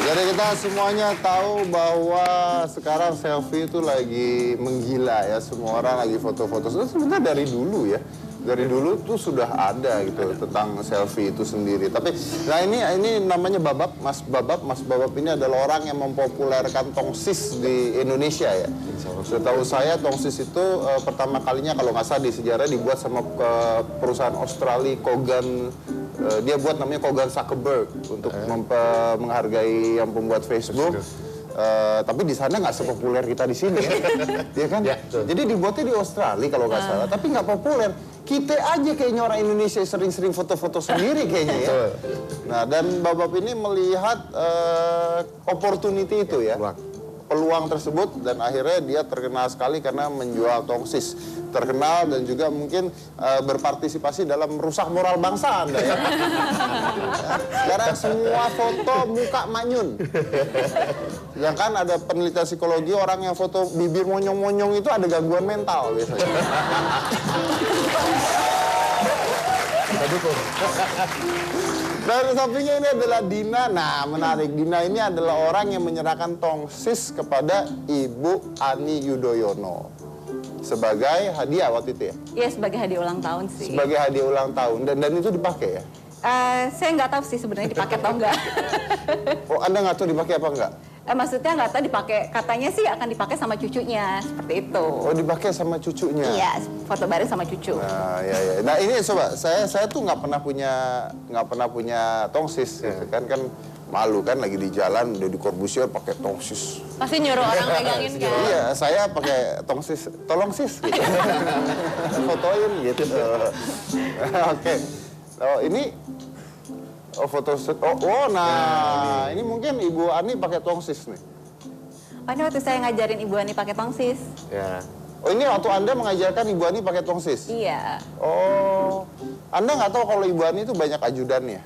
Jadi kita semuanya tahu bahwa sekarang selfie itu lagi menggila ya. Semua orang lagi foto-foto. Sebenarnya dari dulu ya. Dari dulu tuh sudah ada gitu tentang selfie itu sendiri. Tapi nah ini namanya Babab. Mas Babab ini adalah orang yang mempopulerkan tongsis di Indonesia ya. Setahu saya tongsis itu pertama kalinya kalau nggak salah di sejarah dibuat sama perusahaan Australia Kogan. Dia buat namanya Kogan Zuckerberg untuk menghargai yang pembuat Facebook. Tapi di sana nggak sepopuler kita di sini ya, ya kan? Ya, jadi dibuatnya di Australia kalau nggak salah, tapi nggak populer. Kita aja kayaknya orang Indonesia sering-sering foto-foto sendiri kayaknya ya. Nah, dan Babab ini melihat opportunity itu ya, peluang tersebut, dan akhirnya dia terkenal sekali karena menjual tongsis. Terkenal dan juga mungkin berpartisipasi dalam merusak moral bangsa Anda ya. Sekarang semua foto muka manyun. Sedangkan ada penelitian psikologi orang yang foto bibir monyong-monyong itu ada gangguan mental biasanya. Dan sampingnya ini adalah Dina. Nah, menarik. Dina ini adalah orang yang menyerahkan tongsis kepada Ibu Ani Yudhoyono sebagai hadiah waktu itu ya? Iya, sebagai hadiah ulang tahun sih. Sebagai hadiah ulang tahun. Dan itu dipakai ya? Saya nggak tahu sih sebenarnya dipakai atau enggak. Oh, Anda nggak tahu dipakai apa enggak? Maksudnya nggak tahu dipakai, katanya sih akan dipakai sama cucunya, seperti itu. Oh, dipakai sama cucunya? Iya, foto bareng sama cucu. Nah, ya. Nah, ini coba, saya tuh nggak pernah punya tongsis, gitu kan malu kan lagi di jalan udah di Corbusier pakai tongsis. Pasti nyuruh orang pegangin kan? Iya, saya pakai tongsis, tolong sis, gitu. Fotoin gitu. Oke. Oh, ini foto shoot. Nah, ini mungkin Ibu Ani pakai tongsis nih. Oh, ini waktu saya ngajarin Ibu Ani pakai tongsis. Ya. Oh, ini waktu Anda mengajarkan Ibu Ani pakai tongsis? Iya. Oh, Anda nggak tahu kalau Ibu Ani itu banyak ajudannya?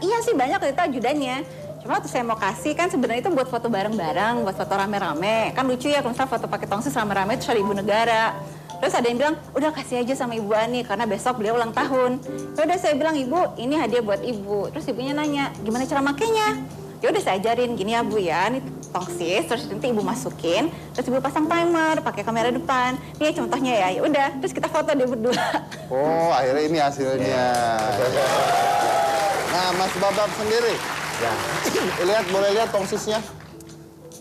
Iya sih, banyak itu ajudannya. Cuma waktu saya mau kasih kan sebenarnya itu buat foto bareng-bareng, buat foto rame-rame. Kan lucu ya kalau misalnya foto pakai tongsis rame-rame itu ada Ibu Negara. Terus ada yang bilang, udah kasih aja sama Ibu Ani karena besok beliau ulang tahun. Ya udah saya bilang, Ibu, ini hadiah buat Ibu. Terus ibunya nanya, gimana cara makainya? Ya udah saya ajarin, gini ya Bu ya, ini tongsis, terus nanti Ibu masukin, terus Ibu pasang timer, pakai kamera depan. Ini contohnya ya, ya udah, terus kita foto dia berdua. Oh, akhirnya ini hasilnya. Nah, Mas Babab sendiri, ya. Boleh lihat tongsisnya?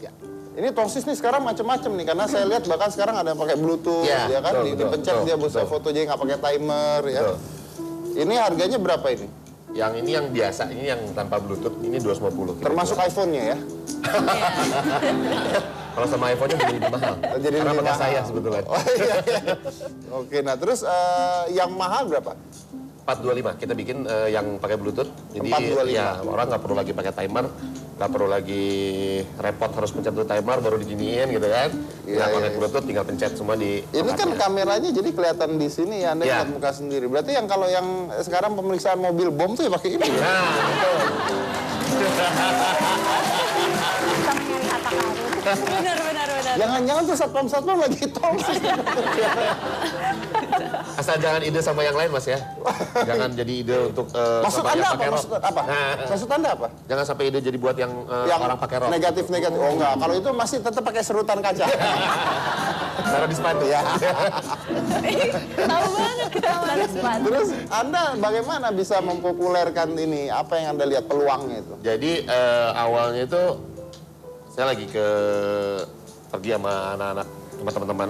Ya. Ini tongsis nih sekarang macam-macam nih, karena saya lihat bahkan sekarang ada yang pakai Bluetooth, ya kan? Dipencet dia bisa foto jadi nggak pakai timer, ya. Ini harganya berapa ini? Yang ini yang biasa, ini yang tanpa Bluetooth, ini 250. Termasuk iPhone-nya ya? Kalau sama iPhone-nya jadi lebih mahal. Jadi karena lebih pakai mahal. saya sebetulnya. Oh, iya. Oke, nah terus yang mahal berapa? 425, kita bikin yang pakai Bluetooth. Jadi 425. ya orang nggak perlu lagi pakai timer, nggak perlu lagi repot harus pencet timer baru diginiin gitu kan. Iya, pakai iya. Bluetooth tinggal pencet semua di. Ini kan kameranya jadi kelihatan di sini ya, Anda lihat muka sendiri. Berarti yang kalau yang sekarang pemeriksaan mobil bom tuh ya pakai ini. Nah, betul. Benar. Jangan-jangan tuh satpam lagi tongsis. Asal jangan ide sama yang lain Mas ya. Jangan jadi ide untuk Maksud Anda apa? Maksud Anda apa? Jangan sampai ide jadi buat yang orang pakai rok. Negatif. Oh enggak, kalau itu masih tetap pakai serutan kaca. Taruh di sepatu. Ya. Tahu banget kita dari sepatu. Terus Anda bagaimana bisa mempopulerkan ini? Apa yang Anda lihat peluangnya itu? Jadi awalnya itu saya lagi pergi sama anak-anak, sama teman-teman.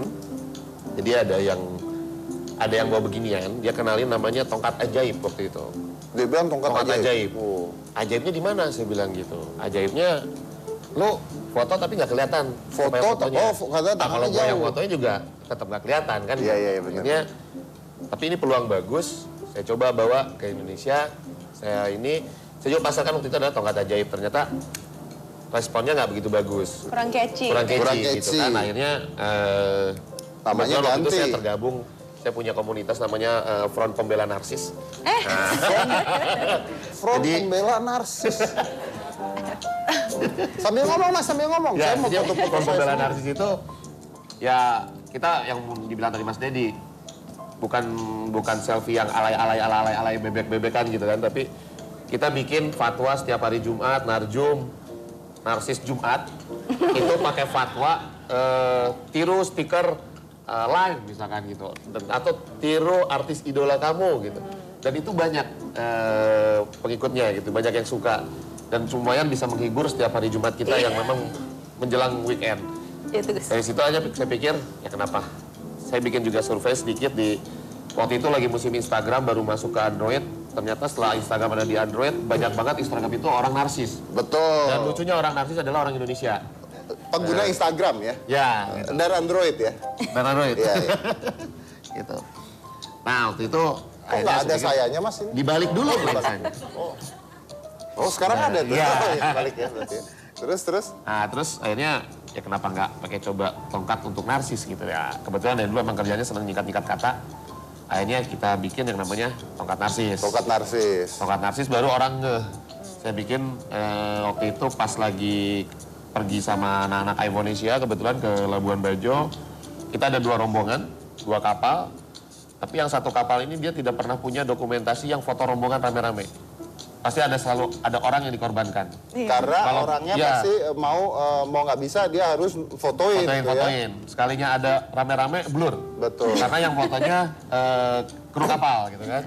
Jadi ada yang bawa beginian, dia kenalin namanya tongkat ajaib waktu itu. Dia bilang tongkat ajaib. Oh. Ajaibnya di mana? Saya bilang gitu. Ajaibnya lo foto tapi nggak kelihatan. Fotonya. Nah, kalau gue yang fotonya juga tetap nggak kelihatan kan? Iya benar. Tapi ini peluang bagus. Saya coba bawa ke Indonesia. Saya juga pasarkan waktu itu adalah tongkat ajaib. Ternyata responnya nggak begitu bagus. Kurang catchy gitu kan. Akhirnya namanya waktu itu ganti. saya tergabung. Saya punya komunitas namanya Front Pembela Narsis. Front Pembela Narsis. Sambil ngomong Mas, sambil ngomong. Ya, saya mau foto-foto Front Pembela Narsis itu ya kita yang dibilang tadi Mas Dedi bukan selfie yang alay bebek-bebekan gitu kan, tapi kita bikin fatwa setiap hari Jumat, narjum, narsis Jumat itu pakai fatwa tiru stiker live misalkan gitu, atau tiru artis idola kamu gitu. Dan itu banyak pengikutnya gitu, banyak yang suka dan lumayan bisa menghibur setiap hari Jumat kita yang memang menjelang weekend. Itu Gus. Dari situ aja saya pikir ya kenapa? Saya bikin juga survei sedikit di waktu itu lagi musim Instagram baru masuk ke Android. Ternyata setelah Instagram ada di Android, banyak banget Instagram itu orang narsis. Betul. Dan lucunya orang narsis adalah orang Indonesia. Pengguna Instagram ya? Ya, gitu. Dan Android ya? Dan Android. Iya, iya. Gitu. Nah, waktu itu Kok nggak ada sayanya mas ini? dibalik dulu bahasanya. Oh sekarang ada tuh. Iya. Oh, ya, balik ya berarti. Terus? Nah, terus akhirnya ya kenapa nggak pakai coba tongkat untuk narsis gitu ya. Kebetulan dari dulu emang kerjanya senang nyikat-nyikat kata. Akhirnya kita bikin yang namanya tongkat narsis. Tongkat narsis. Tongkat narsis baru orang ngeh. Saya bikin waktu itu pas lagi pergi sama anak-anak Indonesia kebetulan ke Labuan Bajo. Kita ada 2 rombongan, 2 kapal. Tapi yang satu kapal ini dia tidak pernah punya dokumentasi yang foto rombongan rame-rame. Pasti selalu ada orang yang dikorbankan. Karena Kalau- orangnya iya. pasti mau nggak bisa dia harus fotoin. gitu ya. Fotoin. Sekalinya ada rame-rame, blur. Betul. Karena yang fotonya kru kapal gitu kan.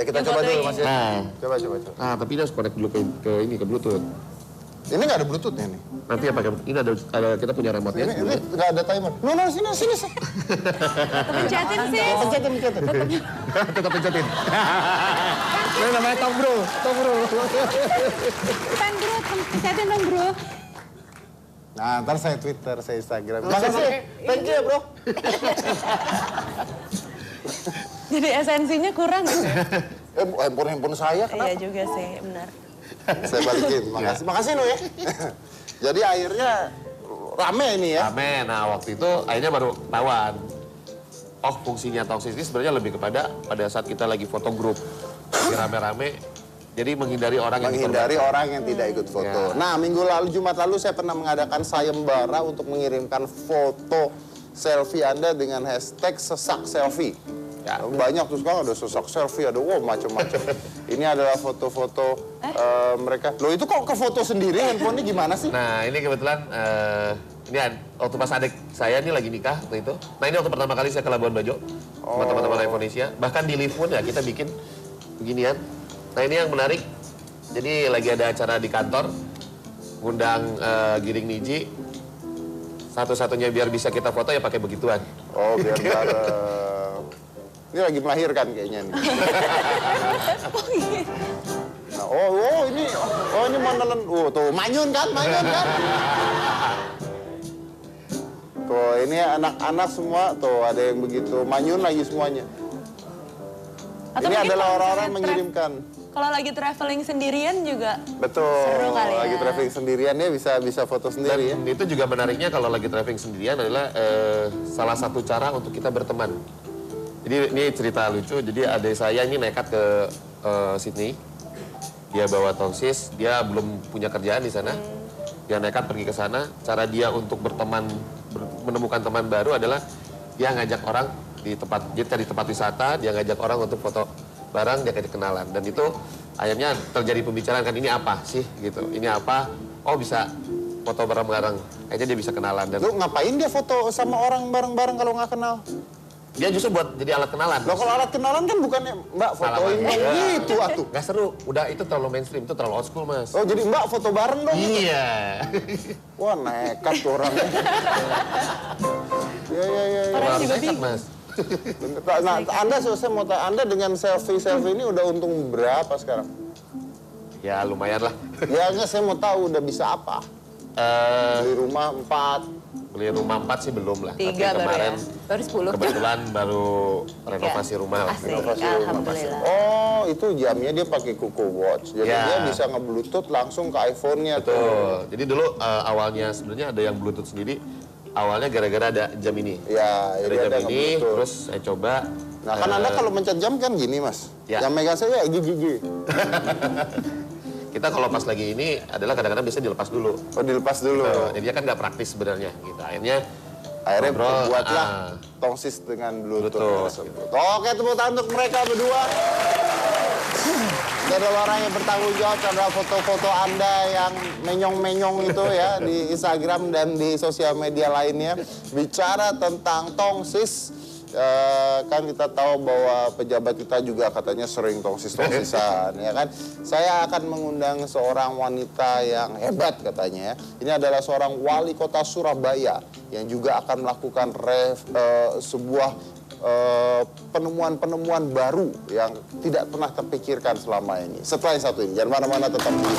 Ya kita coba dulu mas ya. Nah. Coba. Nah, tapi ini harus connect dulu ke Bluetooth. Ini nggak ada bluetoothnya nih. Nanti ya pakai ini ada kita punya remote-nya. Ini nggak ada timer. No, sini. Pencetin sih. Pencetin. Tetap pencetin. Ini namanya Tom Bro. Kan bro, pencetin dong bro. Nah, ntar saya Twitter, saya Instagram. Makasih. Thank you ya bro. Jadi esensinya kurang gitu. Handphone saya kenapa? Iya juga sih, benar. Saya balikin. Makasih no ya. Jadi akhirnya rame ini ya. Rame. Nah, waktu itu akhirnya baru ketahuan. Oh, fungsinya Tongsis ini sebenarnya lebih kepada pada saat kita lagi foto grup. Lagi rame-rame. Jadi menghindari orang yang Menghindari dikorbankan. orang yang tidak ikut foto. Ya. Nah, Jumat lalu saya pernah mengadakan sayembara untuk mengirimkan foto selfie Anda dengan hashtag sesak selfie. Ya. Banyak tuh sekarang ada sesak selfie, ada macam-macam. Ini adalah foto-foto mereka. Loh itu kok ke foto sendiri handphonenya gimana sih? Nah, ini kebetulan ini waktu pas adik saya ini lagi nikah waktu itu. Nah, ini waktu pertama kali saya ke Labuan Bajo sama teman-teman Indonesia. Bahkan di live pun ya kita bikin beginian. Nah, ini yang menarik. Jadi lagi ada acara di kantor, ngundang Giring Niji. Satu-satunya biar bisa kita foto ya pakai begituan. Oh, biar bareng. Ini lagi melahirkan kayaknya nih. Nah, ini mandalan. Tuh manyun kan? Tuh ini anak-anak semua tuh ada yang begitu manyun lagi semuanya. Atau Ini mungkin adalah kalau orang-orang misalnya mengirimkan. Kalau lagi traveling sendirian juga Betul. Seru kali ya. Lagi traveling sendirian ya bisa foto sendiri ya. Dan itu juga menariknya kalau lagi traveling sendirian adalah salah satu cara untuk kita berteman. Jadi ini cerita lucu, jadi adik saya ini nekat ke Sydney. Dia bawa tongsis, dia belum punya kerjaan di sana. Dia nekat pergi ke sana, cara dia untuk berteman, menemukan teman baru adalah dia ngajak orang di tempat wisata, dia ngajak orang untuk foto bareng, dia ngajak kenalan. Dan itu akhirnya terjadi pembicaraan kan, ini apa sih gitu, ini apa, oh bisa foto bareng-bareng. Akhirnya dia bisa kenalan. Dan Lu ngapain dia foto sama orang bareng-bareng kalau nggak kenal? dia justru buat jadi alat kenalan. Loh kalau alat kenalan kan bukannya Mbak fotoin Salaman. dong gitu atuh. Nggak seru, udah itu terlalu mainstream, itu terlalu old school mas. Oh jadi Mbak foto bareng dong? Iya. Wah nekat tuh orangnya. Ya. Orang harus nekat mas. Nah, Anda saya mau tanya, Anda dengan selfie ini udah untung berapa sekarang? Ya lumayan lah. Ya enggak, saya mau tahu udah bisa apa? Beli rumah 4. Beli rumah 4 sih belum lah. 3 Tapi baru kemarin ya. Baru 10. kebetulan baru renovasi rumah. Asik, Renovasi rumah. alhamdulillah. Oh itu jamnya dia pakai Kuku Watch. Jadi Ya. dia bisa nge-bluetooth langsung ke iPhone-nya tuh. Betul. Jadi dulu awalnya sebenarnya ada yang Bluetooth sendiri. Awalnya gara-gara ada jam ini. Ya, Ada jadi jam ada ini, nge-bluetooth. terus saya coba. Nah kan Anda kalau mencet jam kan gini mas. Ya. Yang megang saya gigi. Kita kalau pas lagi ini adalah kadang-kadang biasanya dilepas dulu. Oh dilepas dulu. Jadi dia kan nggak praktis sebenarnya. Gitu. Akhirnya ngobrol, buatlah tongsis dengan Bluetooth Bluetooth, tersebut. Oke, tepuk tangan untuk mereka berdua. ada orang yang bertanggung jawab terhadap foto-foto Anda yang menyong-menyong itu ya di Instagram dan di sosial media lainnya. Bicara tentang tongsis, kan kita tahu bahwa pejabat kita juga katanya sering tongsis-tongsisan, ya kan? Saya akan mengundang seorang wanita yang hebat katanya ya. Ini adalah seorang wali kota Surabaya yang juga akan melakukan sebuah penemuan-penemuan baru yang tidak pernah terpikirkan selama ini. Setelah yang satu ini, jangan mana-mana, tetap di